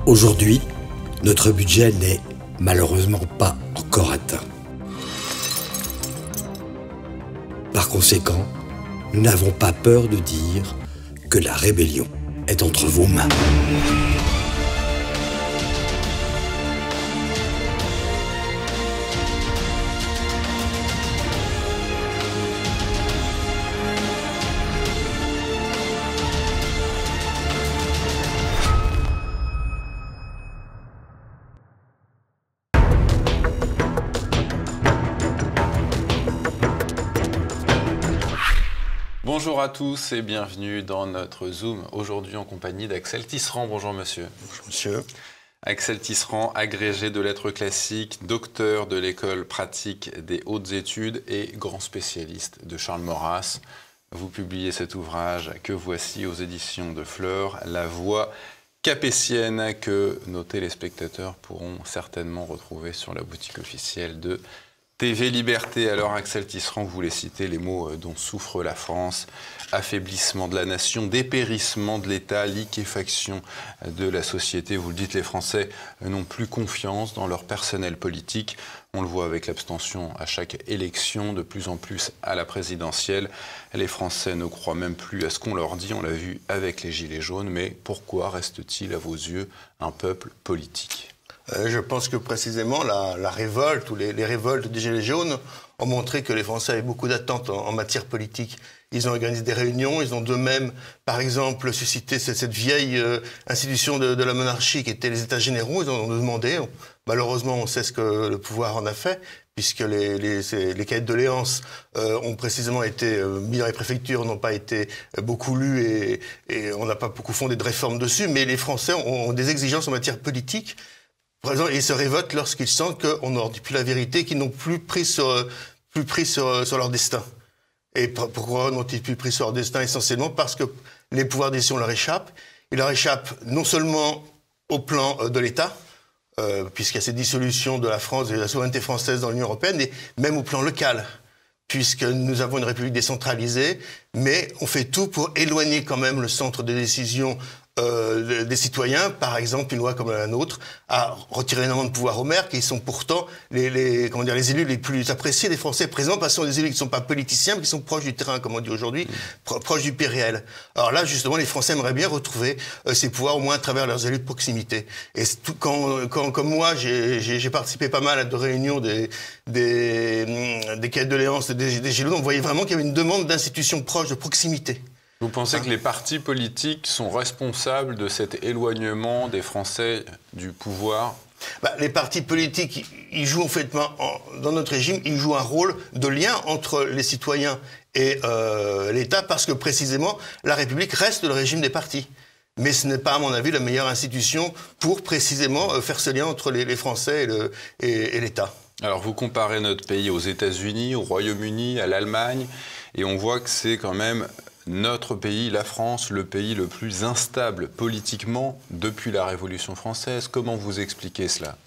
Aujourd'hui, notre budget n'est malheureusement pas encore atteint. Par conséquent, nous n'avons pas peur de dire que la rébellion est entre vos mains. Bonjour à tous et bienvenue dans notre Zoom, aujourd'hui en compagnie d'Axel Tisserand. Bonjour monsieur. Bonjour monsieur. Axel Tisserand, agrégé de lettres classiques, docteur de l'école pratique des hautes études et grand spécialiste de Charles Maurras. Vous publiez cet ouvrage que voici aux éditions de Fleur, La Voix capétienne, que nos téléspectateurs pourront certainement retrouver sur la boutique officielle de TV Liberté. Alors Axel Tisserand, vous voulez citer les mots dont souffre la France: affaiblissement de la nation, dépérissement de l'État, liquéfaction de la société. Vous le dites, les Français n'ont plus confiance dans leur personnel politique. On le voit avec l'abstention à chaque élection, de plus en plus à la présidentielle. Les Français ne croient même plus à ce qu'on leur dit, on l'a vu avec les Gilets jaunes. Mais pourquoi reste-t-il à vos yeux un peuple politique ? Je pense que précisément la révolte ou les révoltes des Gilets jaunes ont montré que les Français avaient beaucoup d'attentes en matière politique. Ils ont organisé des réunions, ils ont d'eux-mêmes, par exemple, suscité cette vieille institution de la monarchie qui était les États généraux. Ils en ont demandé. Malheureusement, on sait ce que le pouvoir en a fait, puisque les cahiers de doléances ont précisément été mis dans les préfectures, n'ont pas été beaucoup lus et on n'a pas beaucoup fondé de réformes dessus. Mais les Français ont des exigences en matière politique. Par exemple, ils se révoltent lorsqu'ils sentent qu'on ne leur dit plus la vérité, qu'ils n'ont plus pris sur leur destin. Et pourquoi n'ont-ils plus pris sur leur destin? Essentiellement parce que les pouvoirs de décision leur échappent. Ils leur échappent non seulement au plan de l'État, puisqu'il y a cette dissolution de la France et de la souveraineté française dans l'Union européenne, mais même au plan local, puisque nous avons une république décentralisée, mais on fait tout pour éloigner quand même le centre de décision des citoyens. Par exemple, une loi comme la nôtre a retiré énormément de pouvoir aux maires, qui sont pourtant les élus les plus appréciés des Français présents, parce que ce sont des élus qui ne sont pas politiciens, mais qui sont proches du terrain, comme on dit aujourd'hui, proches du réel. Alors là, justement, les Français aimeraient bien retrouver ces pouvoirs, au moins à travers leurs élus de proximité. Et comme moi, j'ai participé pas mal à de réunions des cahiers de doléances des Gilets jaunes, on voyait vraiment qu'il y avait une demande d'institutions proches, de proximité. Vous pensez que les partis politiques sont responsables de cet éloignement des Français du pouvoir ? Les partis politiques, ils jouent en fait, dans notre régime, ils jouent un rôle de lien entre les citoyens et l'État, parce que précisément, la République reste le régime des partis. Mais ce n'est pas, à mon avis, la meilleure institution pour précisément faire ce lien entre les Français et l'État. Alors vous comparez notre pays aux États-Unis, au Royaume-Uni, à l'Allemagne, et on voit que c'est quand même notre pays, la France, le pays le plus instable politiquement depuis la Révolution française. Comment vous expliquez cela ?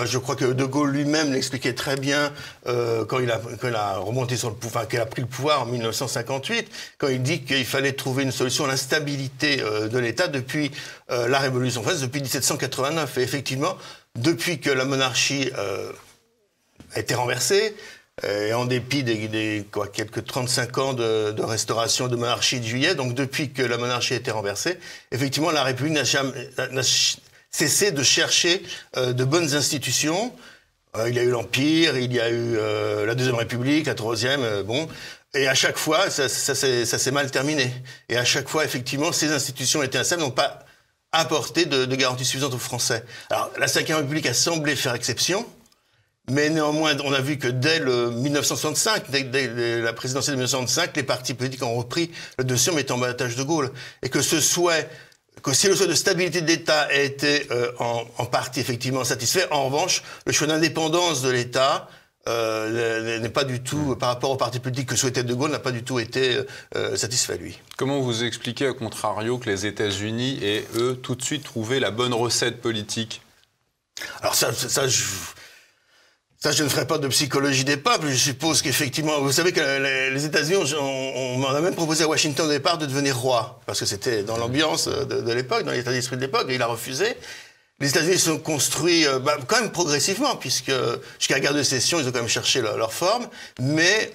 Je crois que De Gaulle lui-même l'expliquait très bien quand il a remonté sur le pouvoir, qu'il a pris le pouvoir en 1958, quand il dit qu'il fallait trouver une solution à l'instabilité de l'État depuis la Révolution française, depuis 1789. Et effectivement, depuis que la monarchie a été renversée, et en dépit des quelques 35 ans de restauration de monarchie de Juillet, donc depuis que la monarchie a été renversée, effectivement, la République n'a cessé de chercher de bonnes institutions. Il y a eu l'Empire, il y a eu la Deuxième République, la Troisième, et à chaque fois, ça s'est mal terminé. Et à chaque fois, effectivement, ces institutions étaient instables, n'ont pas apporté de garanties suffisantes aux Français. Alors, la Cinquième République a semblé faire exception, mais néanmoins, on a vu que dès 1965, dès la présidentielle de 1965, les partis politiques ont repris le dessus en mettant en balotage De Gaulle. Et que si le souhait de stabilité de l'État a été en partie effectivement satisfait, en revanche, le choix d'indépendance de l'État n'est pas du tout, par rapport aux partis politiques que souhaitait De Gaulle, n'a pas du tout été satisfait, lui. Comment vous expliquez, à contrario, que les États-Unis aient, eux, tout de suite trouvé la bonne recette politique ? Alors ça, je ne ferai pas de psychologie des peuples. Je suppose qu'effectivement, vous savez que les États-Unis, on a même proposé à Washington au départ de devenir roi, parce que c'était dans l'ambiance de l'époque, dans l'état d'esprit de l'époque, et il a refusé. Les États-Unis se sont construits quand même progressivement, puisque jusqu'à la guerre de sécession, ils ont quand même cherché leur forme, mais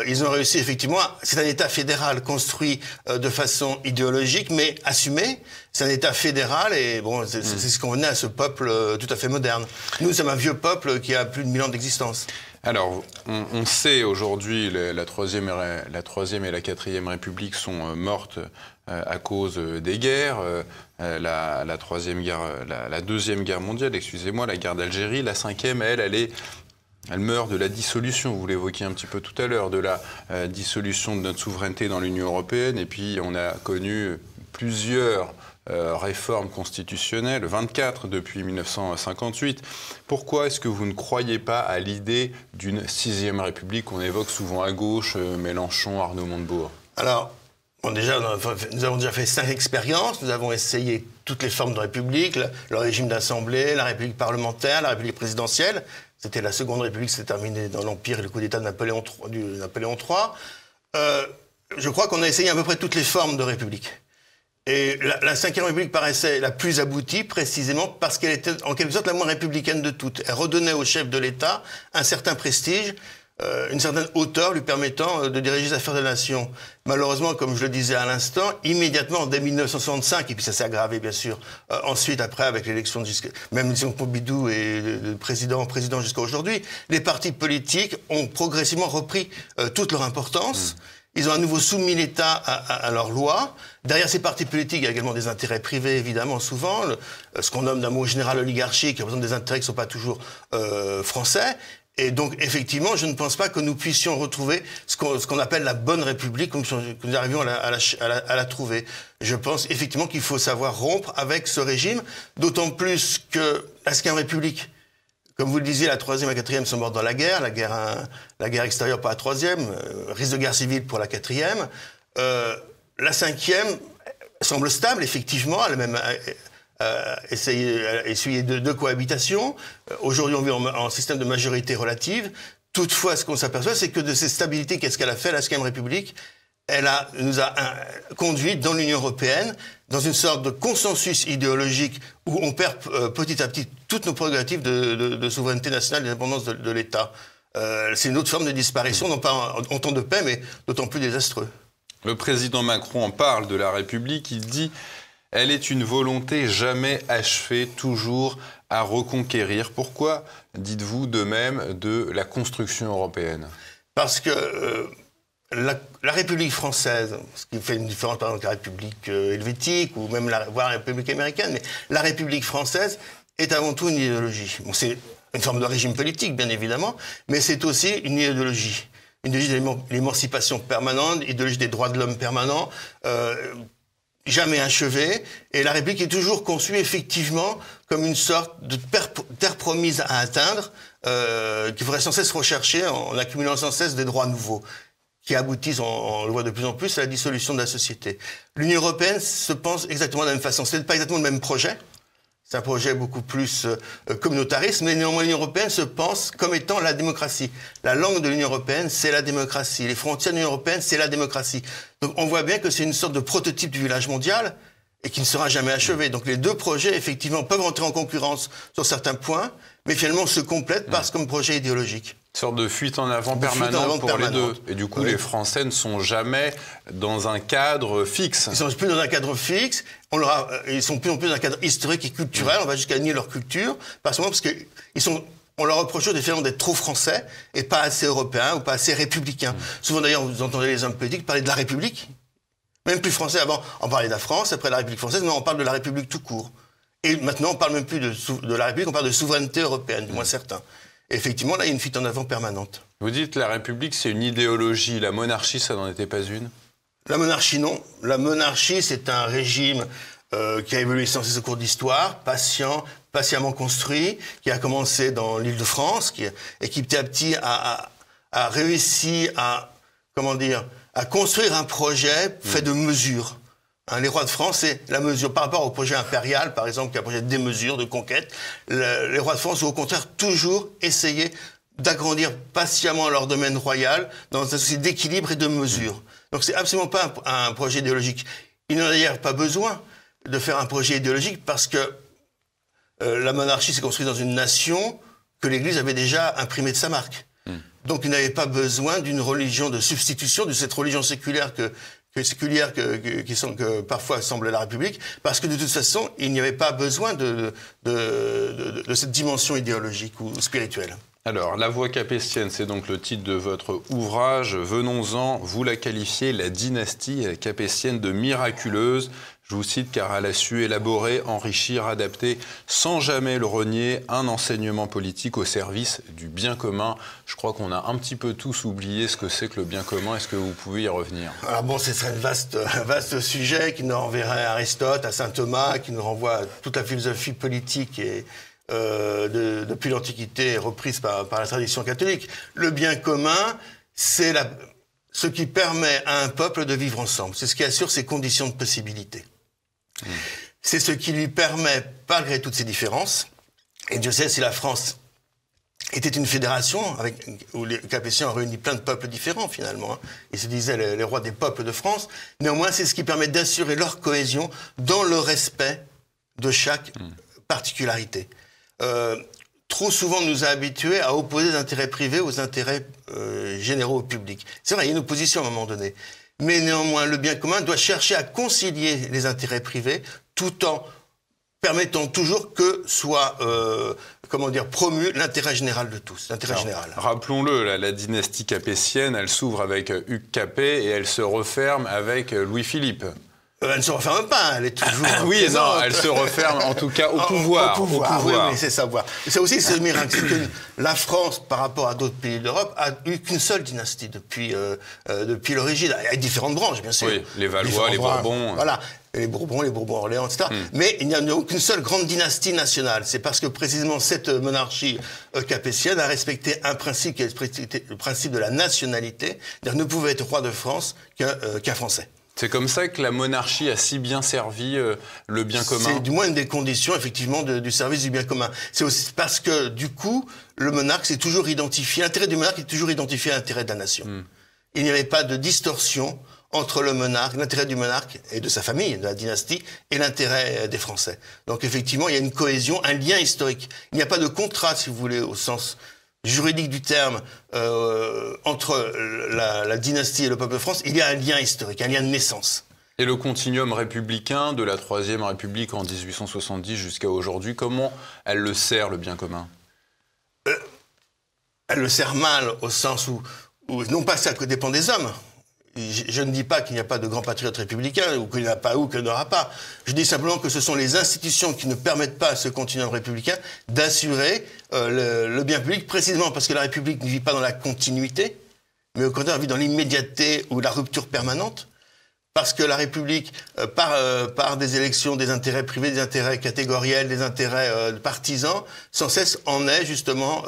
ils ont réussi effectivement. C'est un État fédéral construit de façon idéologique, mais assumé. C'est un État fédéral et bon, c'est ce qu'on venait à ce peuple tout à fait moderne. Nous, sommes un vieux peuple qui a plus de 1000 ans d'existence. Alors, on sait aujourd'hui, la troisième et la quatrième République sont mortes à cause des guerres. La deuxième guerre mondiale, excusez-moi, la guerre d'Algérie. La cinquième, elle meurt de la dissolution, vous l'évoquiez un petit peu tout à l'heure, de la dissolution de notre souveraineté dans l'Union européenne. Et puis, on a connu plusieurs réformes constitutionnelles, 24 depuis 1958. Pourquoi est-ce que vous ne croyez pas à l'idée d'une sixième République qu'on évoque souvent à gauche, Mélenchon, Arnaud Montebourg? Alors, bon, déjà, nous avons déjà fait 5 expériences. Nous avons essayé toutes les formes de République, le régime d'Assemblée, la République parlementaire, la République présidentielle. C'était la seconde République, c'est terminé dans l'Empire et le coup d'État de Napoléon III. Je crois qu'on a essayé à peu près toutes les formes de République. Et la cinquième République paraissait la plus aboutie, précisément parce qu'elle était en quelque sorte la moins républicaine de toutes. Elle redonnait au chef de l'État un certain prestige, une certaine hauteur lui permettant de diriger les affaires de la nation. Malheureusement, comme je le disais à l'instant, immédiatement, dès 1965, et puis ça s'est aggravé bien sûr, ensuite après avec l'élection de même l'élection de Pompidou et le président jusqu'à aujourd'hui, les partis politiques ont progressivement repris toute leur importance. Ils ont à nouveau soumis l'État à leurs lois. Derrière ces partis politiques, il y a également des intérêts privés, évidemment, souvent. Ce qu'on nomme d'un mot général oligarchie, qui représente des intérêts qui ne sont pas toujours français. Et donc, effectivement, je ne pense pas que nous puissions retrouver ce qu'on appelle la bonne République, comme que nous arrivions à la trouver. Je pense effectivement qu'il faut savoir rompre avec ce régime, d'autant plus que la 5e République, comme vous le disiez, la 3e et la 4e sont mortes dans la guerre extérieure pour la 3e, risque de guerre civile pour la 4e. La 5e semble stable, effectivement, elle a même essuyé deux cohabitations. Aujourd'hui, on vit en système de majorité relative. Toutefois, ce qu'on s'aperçoit, c'est que de cette stabilité, qu'est-ce qu'elle a fait, la 5e République? Nous a conduit dans l'Union européenne dans une sorte de consensus idéologique où on perd petit à petit toutes nos prérogatives de souveraineté nationale et d'indépendance de l'État. C'est une autre forme de disparition, non pas en temps de paix, mais d'autant plus désastreux. Le président Macron en parle de la République, il dit « Elle est une volonté jamais achevée, toujours à reconquérir ». Pourquoi dites-vous de même de la construction européenne? Parce que la République française, ce qui fait une différence par exemple avec la République helvétique ou même voire la République américaine, mais la République française est avant tout une idéologie. Bon, c'est une forme de régime politique, bien évidemment, mais c'est aussi une idéologie. Une idéologie de l'émancipation permanente, une idéologie des droits de l'homme permanents, jamais achevée. Et la République est toujours conçue effectivement comme une sorte de terre promise à atteindre, qu'il faudrait sans cesse rechercher en accumulant sans cesse des droits nouveaux, qui aboutissent, on le voit de plus en plus, à la dissolution de la société. L'Union européenne se pense exactement de la même façon. Ce n'est pas exactement le même projet. C'est un projet beaucoup plus communautariste, mais néanmoins l'Union européenne se pense comme étant la démocratie. La langue de l'Union européenne, c'est la démocratie. Les frontières de l'Union européenne, c'est la démocratie. Donc on voit bien que c'est une sorte de prototype du village mondial et qui ne sera jamais achevé. Donc les deux projets, effectivement, peuvent entrer en concurrence sur certains points, mais finalement se complètent parce comme projet idéologique. Une sorte de fuite en avant permanente pour les deux. Et du coup, les Français ne sont jamais dans un cadre fixe. Ils sont plus dans un cadre fixe. Ils sont plus en plus dans un cadre historique et culturel. On va jusqu'à nier leur culture. Parce que on leur reproche finalement d'être trop français et pas assez européens ou pas assez républicains. Souvent d'ailleurs, vous entendez les hommes politiques parler de la République. Même plus français. Avant, on parlait de la France, après la République française, mais on parle de la République tout court. Et maintenant, on parle même plus de la République, on parle de souveraineté européenne, du moins certains. Et effectivement, là, il y a une fuite en avant permanente. Vous dites la République, c'est une idéologie. La monarchie, ça n'en était pas une? La monarchie, non. La monarchie, c'est un régime qui a évolué sans cesse au cours d'histoire, patiemment construit, qui a commencé dans l'Île-de-France, et qui petit à petit a réussi à construire un projet fait de mesures. Les rois de France, c'est la mesure. Par rapport au projet impérial, par exemple, qui est un projet de démesure, de conquête, les rois de France ont au contraire toujours essayé d'agrandir patiemment leur domaine royal dans un souci d'équilibre et de mesure. Donc c'est absolument pas un projet idéologique. Il n'y en a d'ailleurs pas besoin de faire un projet idéologique parce que La monarchie s'est construite dans une nation que l'Église avait déjà imprimée de sa marque. Donc il n'avait pas besoin d'une religion de substitution, de cette religion séculière que parfois semble la République, parce que de toute façon, il n'y avait pas besoin de cette dimension idéologique ou spirituelle. Alors, La Voie capétienne, c'est donc le titre de votre ouvrage. Venons-en, vous la qualifiez, la dynastie capétienne, de miraculeuse. Je vous cite, car elle a su élaborer, enrichir, adapter, sans jamais le renier, un enseignement politique au service du bien commun. Je crois qu'on a un petit peu tous oublié ce que c'est que le bien commun. Est-ce que vous pouvez y revenir? Alors bon, ce serait un vaste sujet qui nous renverrait à Aristote, à saint Thomas, qui nous renvoie à toute la philosophie politique et depuis l'Antiquité reprise par la tradition catholique. Le bien commun, c'est ce qui permet à un peuple de vivre ensemble. C'est ce qui assure ses conditions de possibilité. C'est ce qui lui permet, malgré toutes ces différences, et Dieu sait si la France était une fédération où les Capétiens ont réuni plein de peuples différents finalement. Hein. Ils se disaient les rois des peuples de France. Néanmoins, c'est ce qui permet d'assurer leur cohésion dans le respect de chaque particularité. Trop souvent, on nous a habitués à opposer les intérêts privés aux intérêts généraux ou publics. C'est vrai, il y a une opposition à un moment donné. Mais néanmoins, le bien commun doit chercher à concilier les intérêts privés tout en permettant toujours que soit promu l'intérêt général de tous, l'intérêt général. Rappelons-le, la dynastie capétienne, elle s'ouvre avec Hugues Capet et elle se referme avec Louis-Philippe. Elle ne se referme pas, elle est toujours oui, présente. Non, elle se referme en tout cas au pouvoir. Au pouvoir. Oui, c'est savoir. C'est aussi ce miracle, c'est que la France, par rapport à d'autres pays d'Europe, a eu qu'une seule dynastie depuis l'origine, avec différentes branches, bien sûr. Oui, les Valois, les Bourbons. Voilà, les Bourbons Orléans, etc. Mais il n'y a aucune seule grande dynastie nationale. C'est parce que précisément cette monarchie capétienne a respecté un principe qui est le principe de la nationalité, c'est-à-dire ne pouvait être roi de France qu'un Français. C'est comme ça que la monarchie a si bien servi le bien commun. C'est du moins une des conditions, effectivement, du service du bien commun. C'est aussi parce que, du coup, le monarque s'est toujours identifié, l'intérêt du monarque est toujours identifié à l'intérêt de la nation. Il n'y avait pas de distorsion entre le monarque, l'intérêt du monarque et de sa famille, de la dynastie, et l'intérêt des Français. Donc, effectivement, il y a une cohésion, un lien historique. Il n'y a pas de contrat, si vous voulez, au sens juridique du terme, entre la dynastie et le peuple de France. Il y a un lien historique, un lien de naissance. Et le continuum républicain de la Troisième République en 1870 jusqu'à aujourd'hui, comment elle le sert, le bien commun? Elle le sert mal, au sens où non pas ça que dépend des hommes. Je ne dis pas qu'il n'y a pas de grands patriotes républicains, ou qu'il n'y en a pas, ou qu'il n'y en aura pas. Je dis simplement que ce sont les institutions qui ne permettent pas à ce continuum républicain d'assurer le bien public, précisément parce que la République ne vit pas dans la continuité, mais au contraire, elle vit dans l'immédiateté ou la rupture permanente. Parce que la République, par des élections, des intérêts privés, des intérêts catégoriels, des intérêts partisans, sans cesse en est justement...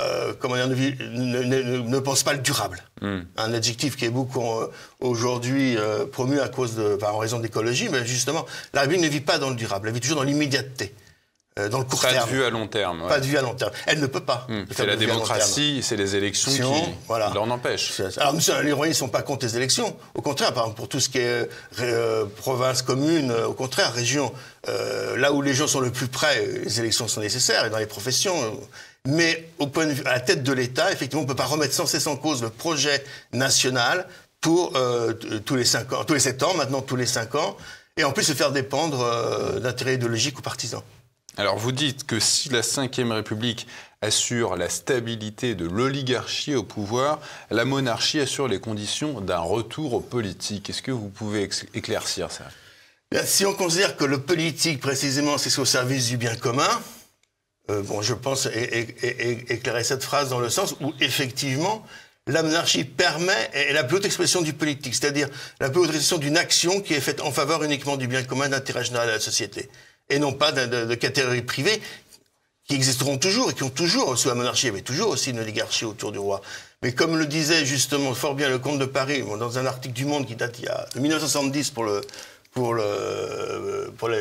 ne pense pas le durable. Un adjectif qui est beaucoup aujourd'hui promu en raison de l'écologie, mais justement, la République ne vit pas dans le durable, elle vit toujours dans l'immédiateté, dans le court terme. Pas de vue à long terme. Ouais. Pas de vue à long terme. Elle ne peut pas. C'est la démocratie, c'est les élections qui l'en empêchent. Alors, les royaumes ne sont pas contre les élections. Au contraire, par exemple, pour tout ce qui est province, commune, au contraire, région, là où les gens sont le plus près, les élections sont nécessaires, et dans les professions... Mais au point de vue, à la tête de l'État, effectivement, on ne peut pas remettre sans cesse en cause le projet national pour tous les 7 ans, maintenant tous les 5 ans, et en plus se faire dépendre d'intérêts idéologiques ou partisans. Alors vous dites que si la Ve République assure la stabilité de l'oligarchie au pouvoir, la monarchie assure les conditions d'un retour au politique. Est-ce que vous pouvez éclaircir ça? Bien, si on considère que le politique, précisément, c'est au service du bien commun, je pense éclairer cette phrase dans le sens où, effectivement, la monarchie permet est la plus haute expression du politique, c'est-à-dire la plus haute expression d'une action qui est faite en faveur uniquement du bien commun, d'intérêt général de la société, et non pas de catégories privées qui existeront toujours et qui ont toujours, sous la monarchie, il y avait toujours aussi une oligarchie autour du roi. Mais comme le disait justement fort bien le comte de Paris, dans un article du Monde qui date de 1970 pour le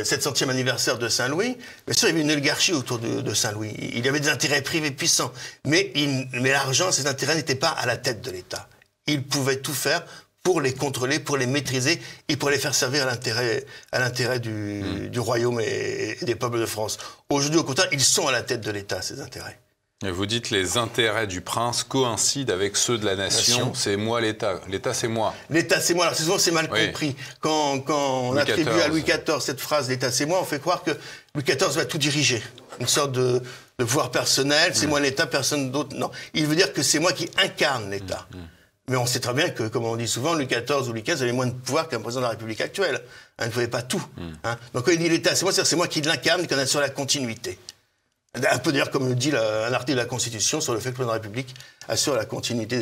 700e anniversaire de Saint-Louis, bien sûr, il y avait une oligarchie autour de Saint-Louis. Il y avait des intérêts privés puissants. Mais l'argent, ces intérêts n'étaient pas à la tête de l'État. Il pouvait tout faire pour les contrôler, pour les maîtriser et pour les faire servir à l'intérêt du royaume et des peuples de France. Aujourd'hui, au contraire, ils sont à la tête de l'État, ces intérêts. Et vous dites que les intérêts du prince coïncident avec ceux de la nation. C'est moi l'État. L'État, c'est moi. L'État, c'est moi. Alors, souvent, c'est mal compris. Quand on attribue à Louis XIV cette phrase « l'État, c'est moi », on fait croire que Louis XIV va tout diriger. Une sorte de pouvoir personnel. C'est moi l'État, personne d'autre. Non. Il veut dire que c'est moi qui incarne l'État. Mais on sait très bien que, comme on dit souvent, Louis XIV ou Louis XV avait moins de pouvoir qu'un président de la République actuelle. Il ne pouvait pas tout. Donc quand il dit l'État, c'est moi qui l'incarne, qui en assure la continuité. Un peu d'ailleurs comme le dit un article de la Constitution sur le fait que le président de la République assure la continuité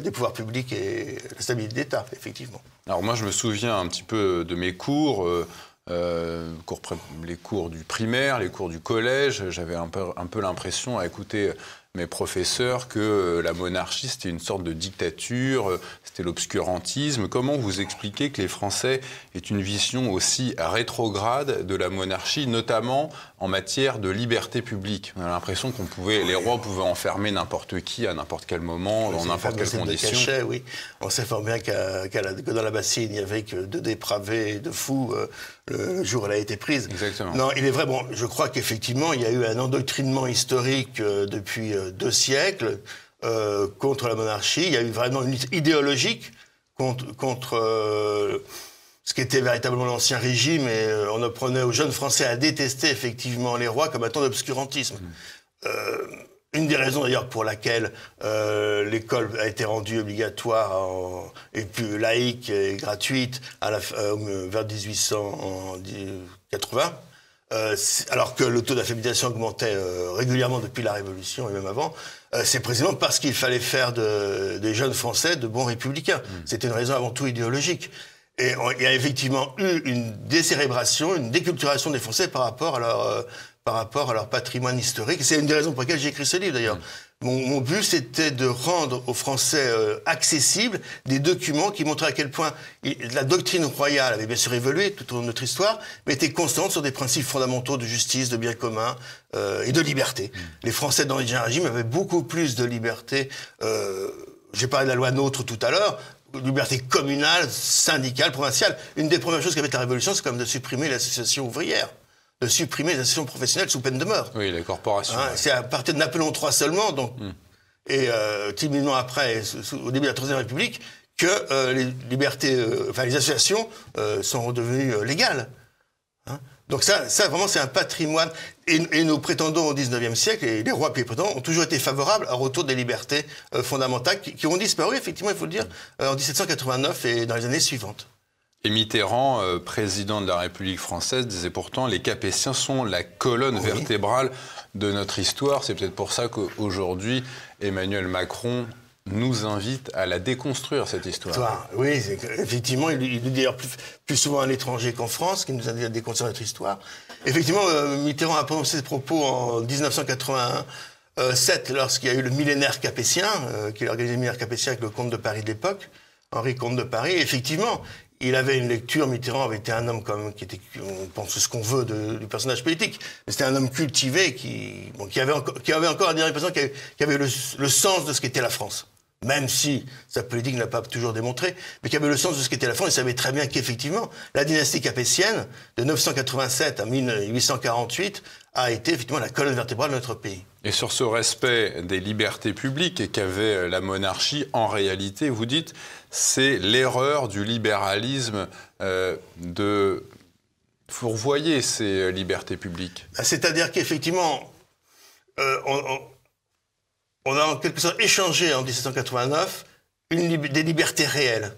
des pouvoirs publics et la stabilité de l'État, effectivement. Alors moi, je me souviens un petit peu de mes cours, les cours du primaire, les cours du collège. J'avais un peu l'impression à écouter mes professeurs que la monarchie, c'était une sorte de dictature, c'était l'obscurantisme. Comment vous expliquez que les Français aient une vision aussi rétrograde de la monarchie, notamment en matière de liberté publique? On a l'impression les rois pouvaient enfermer n'importe qui à n'importe quel moment, dans n'importe quelle condition. Cachet, oui. On sait fort bien que dans la bassine, il n'y avait que de dépravés, de fous, le jour où elle a été prise. Exactement. Non, il est vrai, je crois qu'effectivement, il y a eu un endoctrinement historique depuis 2 siècles contre la monarchie. Il y a eu vraiment une lutte idéologique contre ce qui était véritablement l'Ancien Régime, et on apprenait aux jeunes Français à détester effectivement les rois comme un temps d'obscurantisme. Une des raisons d'ailleurs pour laquelle l'école a été rendue obligatoire et plus laïque et gratuite vers 1880, alors que le taux d'alphabétisation augmentait régulièrement depuis la Révolution et même avant, c'est précisément parce qu'il fallait faire des jeunes Français de bons républicains. C'était une raison avant tout idéologique. Et il y a effectivement eu une décérébration, une déculturation des Français par rapport à leur patrimoine historique. C'est une des raisons pour lesquelles j'ai écrit ce livre, d'ailleurs. Mon but, c'était de rendre aux Français accessibles des documents qui montraient à quel point la doctrine royale avait bien sûr évolué tout au long de notre histoire, mais était constante sur des principes fondamentaux de justice, de bien commun et de liberté. Les Français, dans l'Ancien Régime, avaient beaucoup plus de liberté. J'ai parlé de la loi NOTRe tout à l'heure. Liberté communale, syndicale, provinciale. Une des premières choses qu'a fait la Révolution, c'est quand même de supprimer l'association ouvrière, de supprimer les associations professionnelles sous peine de mort. Oui, les corporations. C'est à partir de Napoléon III seulement, donc, et timidement après, au début de la Troisième République, que les associations sont redevenues légales. Donc ça vraiment, c'est un patrimoine. Et nos prétendants au XIXe siècle, et les rois puis les prétendants, ont toujours été favorables au retour des libertés fondamentales qui ont disparu, effectivement, il faut le dire, en 1789 et dans les années suivantes. Et Mitterrand, président de la République française, disait pourtant « Les Capétiens sont la colonne vertébrale de notre histoire ». C'est peut-être pour ça qu'aujourd'hui, Emmanuel Macron nous invite à la déconstruire, cette histoire. Oui, effectivement, il le dit d'ailleurs plus souvent à l'étranger qu'en France, qui nous invite à déconstruire notre histoire. Effectivement, Mitterrand a prononcé ses propos en 1987, lorsqu'il y a eu le millénaire capétien, qu'il a organisé le millénaire capétien avec le comte de Paris de l'époque, Henri comte de Paris. Et effectivement, il avait une lecture, Mitterrand avait été un homme quand même qui était, on pense ce qu'on veut du personnage politique, mais c'était un homme cultivé qui avait encore un dernier président qui avait le sens de ce qu'était la France. Même si sa politique ne l'a pas toujours démontré, mais qui avait le sens de ce qu'était la France. Il savait très bien qu'effectivement, la dynastie capétienne, de 987 à 1848, a été effectivement la colonne vertébrale de notre pays. Et sur ce respect des libertés publiques qu'avait la monarchie, en réalité, vous dites, c'est l'erreur du libéralisme de fourvoyer ces libertés publiques. C'est-à-dire qu'effectivement, on a en quelque sorte échangé en 1789 des libertés réelles,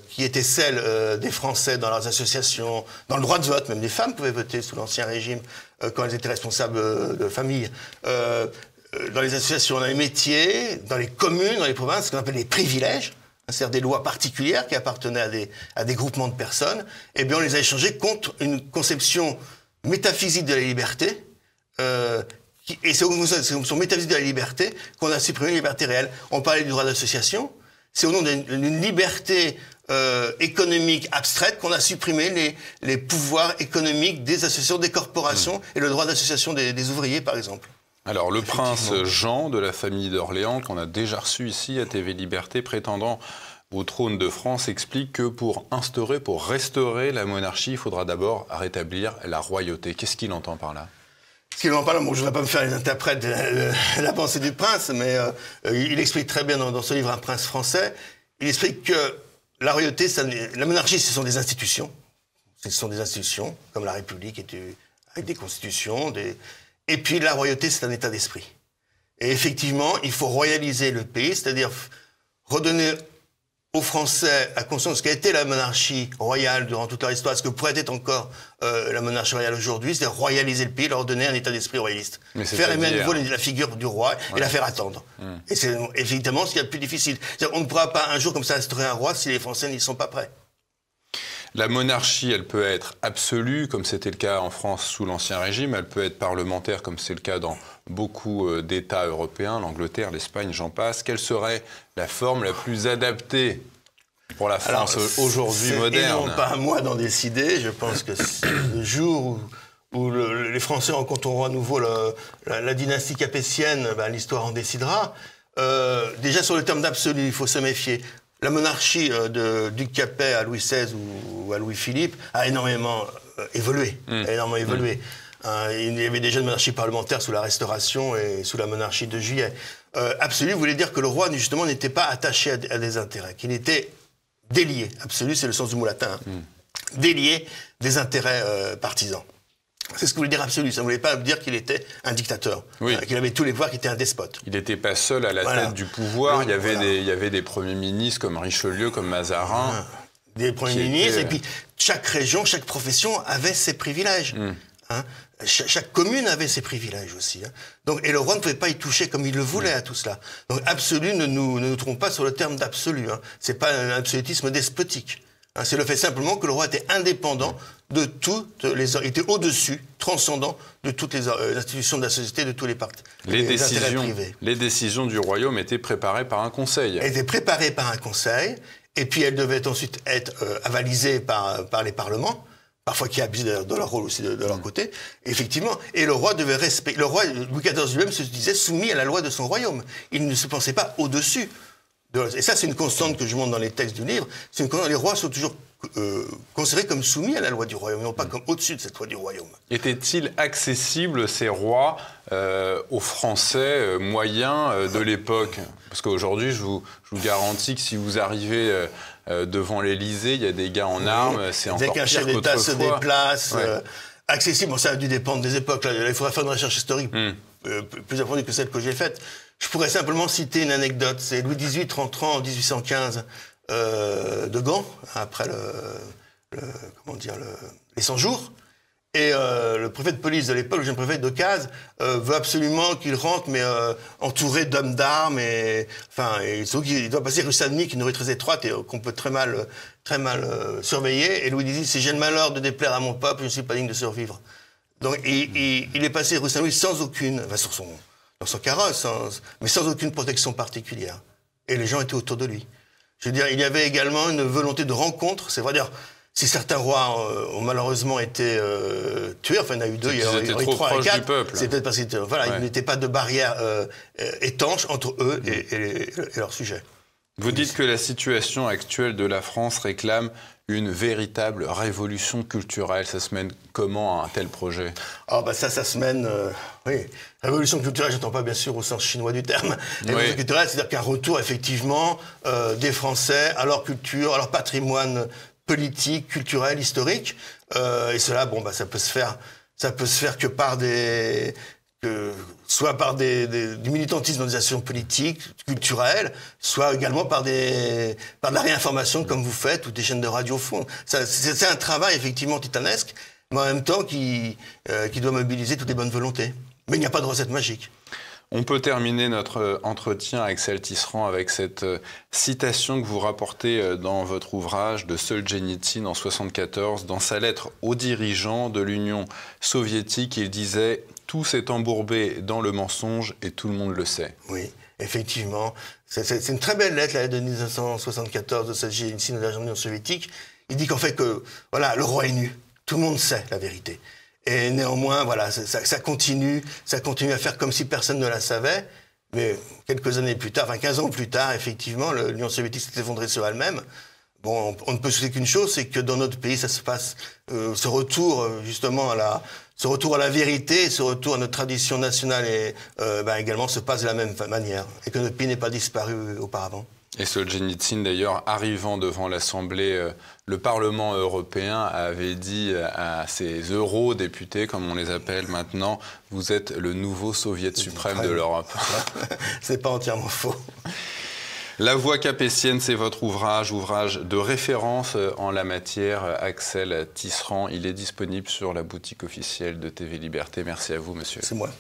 qui étaient celles des Français dans leurs associations, dans le droit de vote. Même les femmes pouvaient voter sous l'Ancien Régime quand elles étaient responsables de famille. Dans les associations, dans les métiers, dans les communes, dans les provinces, ce qu'on appelle les privilèges, c'est-à-dire des lois particulières qui appartenaient à des groupements de personnes. Eh bien, on les a échangés contre une conception métaphysique de la liberté, et c'est au nom de son métaphysique de la liberté qu'on a supprimé les libertés réelles. On parlait du droit d'association. C'est au nom d'une liberté économique abstraite qu'on a supprimé les pouvoirs économiques des associations, des corporations et le droit d'association des ouvriers, par exemple. Alors, le prince Jean de la famille d'Orléans, qu'on a déjà reçu ici à TV Liberté, prétendant au trône de France, explique que pour restaurer la monarchie, il faudra d'abord rétablir la royauté. Qu'est-ce qu'il entend par là? Ce qu'il entend par là, bon, je ne voudrais pas me faire les interprètes de la pensée du prince, mais il explique très bien dans ce livre Un prince français, il explique que la royauté, la monarchie, ce sont des institutions. Ce sont des institutions, comme la République, avec des constitutions. Et puis la royauté, c'est un état d'esprit. Et effectivement, il faut royaliser le pays, c'est-à-dire redonner aux Français la conscience de ce qu'a été la monarchie royale durant toute leur histoire, ce que pourrait être encore la monarchie royale aujourd'hui, c'est-à-dire royaliser le pays, leur donner un état d'esprit royaliste. Faire aimer à nouveau la figure du roi et la faire attendre. Et c'est évidemment ce qu'il y a de plus difficile. On ne pourra pas un jour comme ça instaurer un roi si les Français n'y sont pas prêts. La monarchie, elle peut être absolue, comme c'était le cas en France sous l'Ancien Régime. Elle peut être parlementaire, comme c'est le cas dans beaucoup d'États européens, l'Angleterre, l'Espagne, j'en passe. Quelle serait la forme la plus adaptée pour la France aujourd'hui moderne? Non pas à moi d'en décider. Je pense que le jour où les Français rencontreront à nouveau la dynastie capétienne, l'histoire en décidera. Déjà, sur le terme d'absolu, il faut se méfier. La monarchie du Capet à Louis XVI ou à Louis-Philippe a énormément évolué. Il y avait déjà une monarchie parlementaire sous la Restauration et sous la monarchie de Juillet. Absolu voulait dire que le roi, justement, n'était pas attaché à des intérêts, qu'il était délié. Absolu, c'est le sens du mot latin. Délié des intérêts partisans. C'est ce que voulait dire absolu. Ça ne voulait pas dire qu'il était un dictateur, qu'il avait tous les pouvoirs, qu'il était un despote. Il n'était pas seul à la tête du pouvoir. Il y avait des premiers ministres comme Richelieu, comme Mazarin. Des premiers ministres. Et puis, chaque région, chaque profession avait ses privilèges. Chaque commune avait ses privilèges aussi. Donc, et le roi ne pouvait pas y toucher comme il le voulait à tout cela. Donc, absolu, ne nous trompons pas sur le terme d'absolu. C'est pas un absolutisme despotique. C'est le fait simplement que le roi était indépendant de toutes les... Il était au-dessus, transcendant de toutes les institutions de la société, de tous les pactes. Les décisions du royaume étaient préparées par un conseil. Elles étaient préparées par un conseil, et puis elles devaient ensuite être avalisées par les parlements, parfois qui abusent de leur rôle aussi de leur côté, effectivement. Et le roi devait respecter... Le roi, Louis XIV lui-même, se disait soumis à la loi de son royaume. Il ne se pensait pas au-dessus. Et ça, c'est une constante que je montre dans les textes du livre. C'est une constante. Les rois sont toujours considérés comme soumis à la loi du royaume, non pas comme au-dessus de cette loi du royaume. Étaient-ils accessibles, ces rois, aux Français moyens de l'époque? Parce qu'aujourd'hui, je vous garantis que si vous arrivez devant l'Élysée, il y a des gars en armes, c'est encore pire qu'autrefois. Dès qu'un chef d'État se déplace, accessible, bon, ça a dû dépendre des époques. Là, il faudra faire une recherche historique plus approfondie que celle que j'ai faite. Je pourrais simplement citer une anecdote. C'est Louis XVIII rentrant en 1815 de Gand, après les 100 jours. Et le préfet de police de l'époque, le jeune préfet d'Ocase, veut absolument qu'il rentre, mais entouré d'hommes d'armes. Il doit passer rue Saint-Denis, qui est une rue très étroite et qu'on peut très mal surveiller. Et Louis XVIII, si j'ai le malheur de déplaire à mon peuple, je ne suis pas digne de survivre. Donc il est passé rue Saint-Louis sans aucune... dans son carrosse, mais sans aucune protection particulière. Et les gens étaient autour de lui. Je veux dire, il y avait également une volonté de rencontre. C'est vrai dire, si certains rois ont malheureusement été tués, enfin il y en a eu deux, il y en a eu 3 et 4, c'est peut-être parce qu'il n'était pas de barrière étanche entre eux et leurs sujets. Vous dites que la situation actuelle de la France réclame une véritable révolution culturelle. Ça se mène comment un tel projet? Ça se mène... oui. Révolution culturelle, j'entends pas bien sûr au sens chinois du terme. Révolution culturelle, c'est-à-dire qu'un retour effectivement des Français à leur culture, à leur patrimoine politique, culturel, historique. Et cela, ça peut se faire que par soit par du militantisme dans des actions politiques, culturelles, soit également par de la réinformation comme vous faites, ou des chaînes de radio font. C'est un travail effectivement titanesque, mais en même temps qui doit mobiliser toutes les bonnes volontés. Mais il n'y a pas de recette magique. On peut terminer notre entretien avec Tisserand avec cette citation que vous rapportez dans votre ouvrage de Solzhenitsyn en 1974. Dans sa lettre aux dirigeants de l'Union soviétique, il disait « Tout s'est embourbé dans le mensonge et tout le monde le sait ». Oui, effectivement. C'est une très belle lettre, la lettre de 1974 de Solzhenitsyn de l'Union soviétique. Il dit qu'en fait, le roi est nu. Tout le monde sait la vérité. Et néanmoins, ça continue à faire comme si personne ne la savait. Mais quelques années plus tard, enfin 15 ans plus tard, effectivement, l'Union soviétique s'est effondrée sur elle-même. Bon, on ne peut souhaiter qu'une chose, c'est que dans notre pays, ça se passe, ce retour justement ce retour à la vérité, ce retour à notre tradition nationale et également se passe de la même manière, et que notre pays n'ait pas disparu auparavant. Et Solzhenitsyn, d'ailleurs, arrivant devant l'Assemblée, le Parlement européen avait dit à ses eurodéputés, comme on les appelle maintenant, vous êtes le nouveau soviet suprême de l'Europe. C'est pas entièrement faux. La Voie capétienne, c'est votre ouvrage de référence en la matière. Axel Tisserand, il est disponible sur la boutique officielle de TV Liberté. Merci à vous, monsieur. C'est moi.